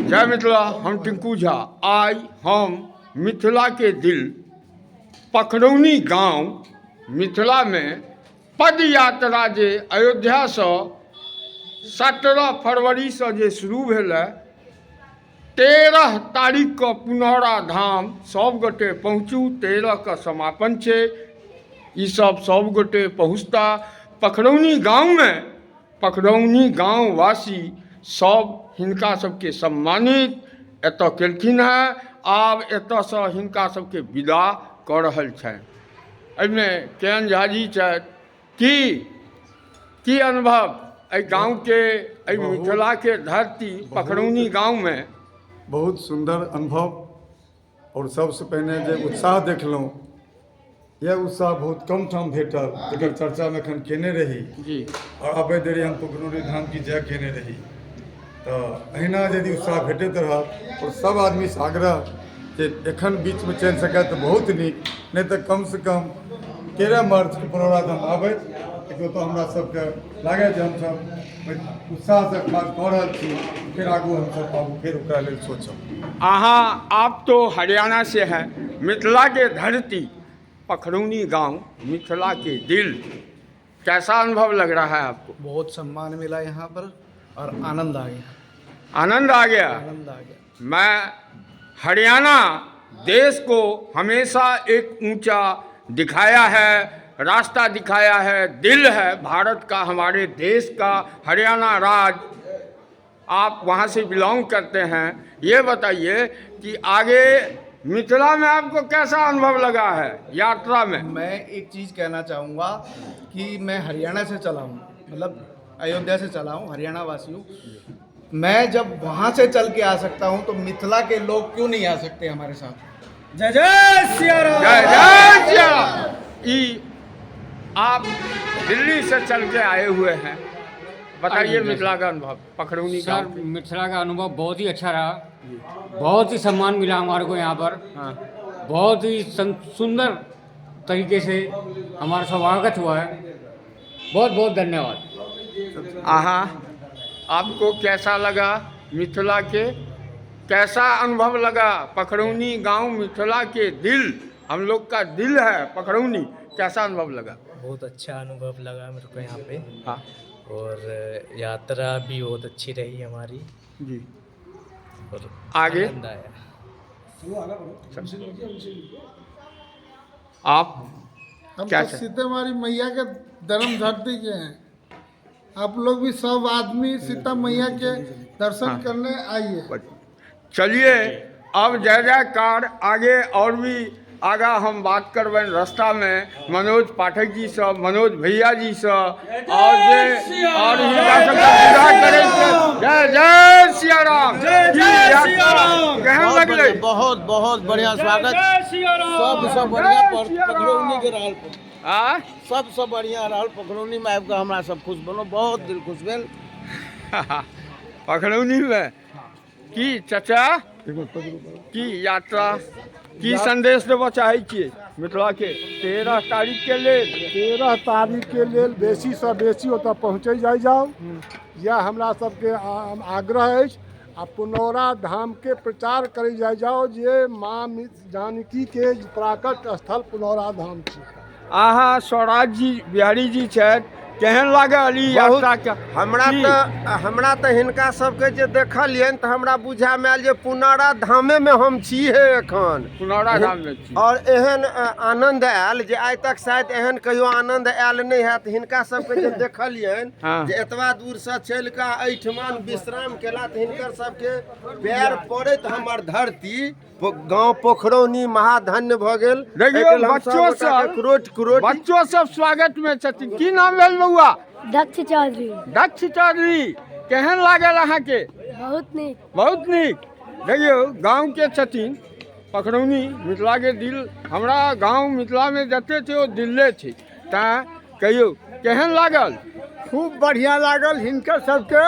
जय मिथिला। हम टिंकू झा। आज हम मिथिला के दिल पखरौनी गांव मिथिला में पद यात्रा जे अयोध्या से 17 फरवरी से जे शुरू भेल 13 तारीख को पुनौरा धाम सब गोटे पहुँचू। 13 का समापन छे। ई सब गोटे पहुँचता पखरौनी गांव में। पखरौनी गांव वासी सब हिनका सबके सम्मानित एतऽ केलखिन हैं। आब एतऽ से हिनका सबके विदा कऽ रहल छनि। एहिमे केहन झाजी छथि की अनुभव एहि गाँव के एहि मिथिला के धरती पखरौनी गाँव में? बहुत सुंदर अनुभव और सबसे पहले जे उत्साह देखलहुँ यह उत्साह बहुत कम ठाम भेटल जकर चर्चा में एखन केने रही जी। और अबै देरी हम पखरौनी धाम की जय केने रही। तो अहिना यदि उत्साह भेटैत रहत और सब आदमी से आग्रह जे एखन बीच में चलि सकै तो बहुत नीक, नहीं तो कम से कम 13 मार्च के पुनौरा धाम आबैत तो हमरा सबके लागे जे हमसब उत्साह से काज कऽ रहल छी। फिर आगू हमसब आगू फिर ओकरा लेल सोचब। आप तो हरियाणा से हैं। मिथिला के धरती पखरौनी गांव मिथिला के दिल, कैसा अनुभव लग रहा है आपको? बहुत सम्मान मिला यहाँ पर और आनंद आ गया। आनंद आ गया। आनंद आ गया। मैं हरियाणा देश को हमेशा एक ऊंचा दिखाया है, रास्ता दिखाया है, दिल है भारत का, हमारे देश का हरियाणा राज्य। आप वहाँ से बिलोंग करते हैं। ये बताइए कि आगे मिथिला में आपको कैसा अनुभव लगा है यात्रा में? मैं एक चीज़ कहना चाहूँगा कि मैं हरियाणा से चला हूँ, मतलब अयोध्या से चला हूँ, हरियाणा वासी हूँ। मैं जब वहाँ से चल के आ सकता हूँ तो मिथिला के लोग क्यों नहीं आ सकते हमारे साथ? जय जय सिया राम। जय जय सिया राम। आप दिल्ली से चल के आए हुए हैं, बताइए मिथिला का अनुभव पखरौनी का। सर, मिथिला का अनुभव बहुत ही अच्छा रहा। बहुत ही सम्मान मिला हमारे को यहाँ पर। हाँ। बहुत ही सुंदर तरीके से हमारा स्वागत हुआ है। बहुत बहुत धन्यवाद। आपको कैसा लगा मिथिला के? कैसा अनुभव लगा? पखरौनी गांव मिथिला के दिल, हम लोग का दिल है पखरौनी। कैसा अनुभव लगा? बहुत अच्छा अनुभव लगा मेरे को यहाँ पे। हाँ। और यात्रा भी बहुत अच्छी रही हमारी। जी। और आगे आनंद आया। आप हम क्या तो सीतामारी मैया के धर्म धरती के हैं। आप लोग भी सब आदमी सीता मैया के दर्शन करने आइए। चलिए अब जय जयकार। आगे और भी आगा हम बात करबे रास्ता में मनोज पाठक जी से, मनोज भैया जी से, और हिनका सबके विदा करै छै। जय जय सिया राम। केहन लगलै? बहुत बहुत बढ़िया स्वागत। सबसे बढ़िया पखरौनी के रहल। सबसे बढ़िया रहल पखरौनी में आबि कऽ हमरा सब खुश भेलहुँ। बहुत दिल खुश भेल। पखरौनी में की चाचा की यात्रा की संदेश देबऽ चाहै छियै मिथिला के 13 तारीख के लेल? 13 तारीख के लेल बेसी से बेसी ओतऽ पहुँचे जाओ, यह हमरा सबके आग्रह अछि। आ पुनौरा धाम के प्रचार करे जाओ जे माँ जानकी के प्राकट स्थल पुनौरा धाम छै। स्वराज जी बिहारी जी छथि, केहन लागल ई यात्रा के? हमरा तो हिनका सबके जे देखलियनि तो हमरा बुझा में आयल जे पुनौरा धामे में हम छी एखन। पुनौरा धाम में छी और एहन आनंद आयल जे आइ तक शायद एहन कहियो आनंद आयल नहीं हैत। हिनका सबके जे देखलियनि जे एतबा दूर से चल के एहिठमान विश्राम केला तो हिनकर सबके पैर पड़ैत हमर धरती गांव पोखरौनी महाधन्य भ गेल। देखियो बच्चों सब स्वागत में छथिन। की नाम भेल बउआ? दक्ष चौधरी। दक्ष चौधरी, केहन लागल अहाँ के? बहुत नीक। बहुत नीक। देखियो गांव के छथिन पखरौनी, मिथिला के दिल। हमरा गांव मिथिला में जते छै ओ दिले छै। ता कहियो केहन लागल? खूब बढ़िया लागल। हिनकर सबके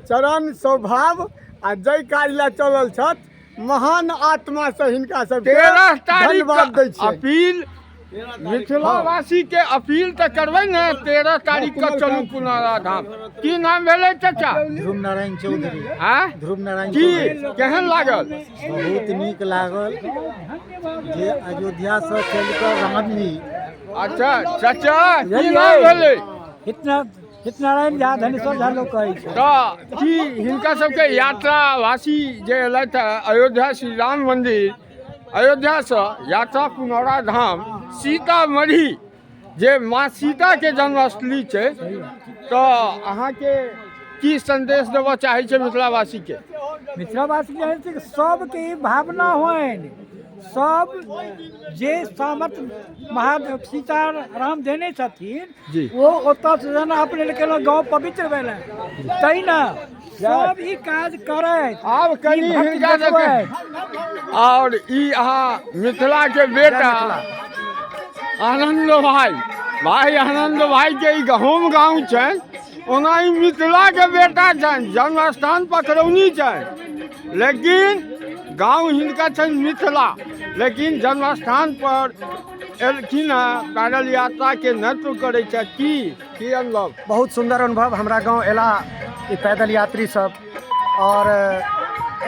चरण स्वभाव आ जय कार्य चलल छथि। महान आत्मा से हिनका सब 13 तारीख धन्यवाद दै छियै। अपील मिथिलावासी के अपील तो करबै ने 13 तारीख के चलू पुनौरा धाम। की नाम भेलै चाचा? ध्रुव नारायण चौधरी। ध्रुव नारायण की केहन लागल? बहुत नीक लागल जे अयोध्या से चल कर रामजी। अच्छा चाचा की नाम भेलै? हितनारायण झा धनेश्वर झा लोग कहै छै। तऽ की हिनका सबके यात्रावासी जे एलथि अयोध्या श्री राम मंदिर, अयोध्या से यात्रा पुनौरा धाम सीतामढ़ी जे माँ सीता के जन्मस्थली छै, तो अहाँ के की संदेश देबऽ चाहै छै मिथिलावासी के? मिथिलावासी जे है सबके ई भावना होइन, सब जे सामर्थ महादेव सीताराम देने छथिन वो ओतऽ से जेना अपने केलहुँ गाँव पवित्र भेलै तहिना सब ई काज करे। आब कनी हिनका सबके और ई अहाँ मिथिला के बेटा आनंद भाई आनंद भाई के ई गहूम गाँव छनि, ओना ई मिथिला के बेटा छनि, जन्मस्थान पखरौनी छनि, लेकिन गाँव हिनका छनि मिथिला, लेकिन जन्मस्थान पर एलखिन हैं पैदल यात्रा के नेतृत्व करै छथि। की अनुभव? बहुत सुंदर अनुभव हमरा गाँव एला ई पैदल यात्री सब, और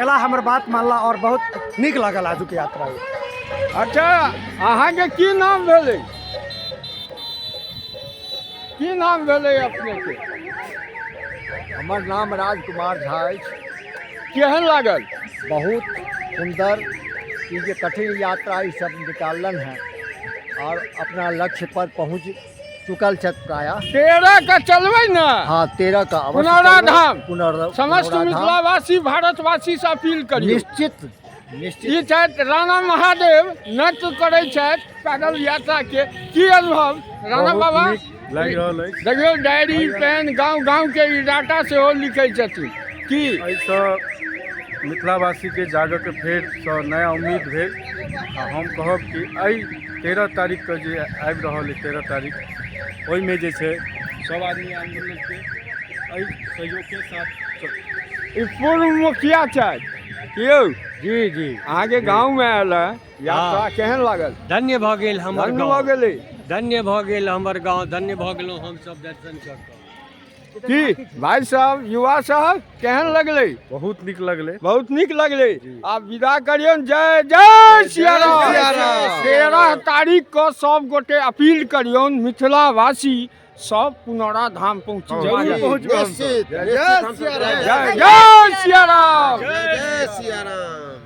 एला हमर बात मानला और बहुत नीक लागल आजू के यात्रा। अच्छा अहाँ के की नाम भेलै? की नाम भेलै अपने के? हमर नाम राजकुमार झा अछि। केहन लागल? बहुत सुंदर ई जे कठिन यात्रा ई सब निकालन है और अपना लक्ष्य पर पहुंच चुकल छथि प्रायः। 13 का चलबै ना? हाँ 13 का पुनौरा धाम समस्त पुनौरा मिथिलावासी भारतवासी से अपील करियौ। निश्चित ई छथि राणा महादेव, नेतृत्व करै छथि पैदल यात्रा के। की अनुभव राणा बाबा? लागि रहल अछि। देखियौ डायरी पेन गाँव के ई डाटा सेहो लिखै छथिन। की एहिसँ मिथिलावासी के जागक फेर सँ नया उम्मीद भेल। आ हम कहब कि एहि 13 तारीख के जे आबि रहल है 13 तारीख, ओहिमे जे छै सब आदमी आंदोलन के एहि सहयोग के साथ। ई पूर्व मुखिया छथि यौ? जी अहाँ के गाँव में आयल यात्रा केहन लागल? धन्य भऽ गेल हमर धन्य भऽ गेलै। धन्य भऽ गेल हमर गाँव, धन्य भऽ गेलहुँ हमसब दर्शन कऽ कऽ। की भाई साहब युवा साहब केहन लगलै? बहुत नीक लगलै। बहुत नीक लगलै। आब विदा करियौन। जय जय सिया राम। 13 तारीख को सब गोटे अपील करियौन मिथिलावासी सब पुनौरा धाम पहुँची। निश्चित। जय सिया राम। जय जय सिया राम। जय सिया राम।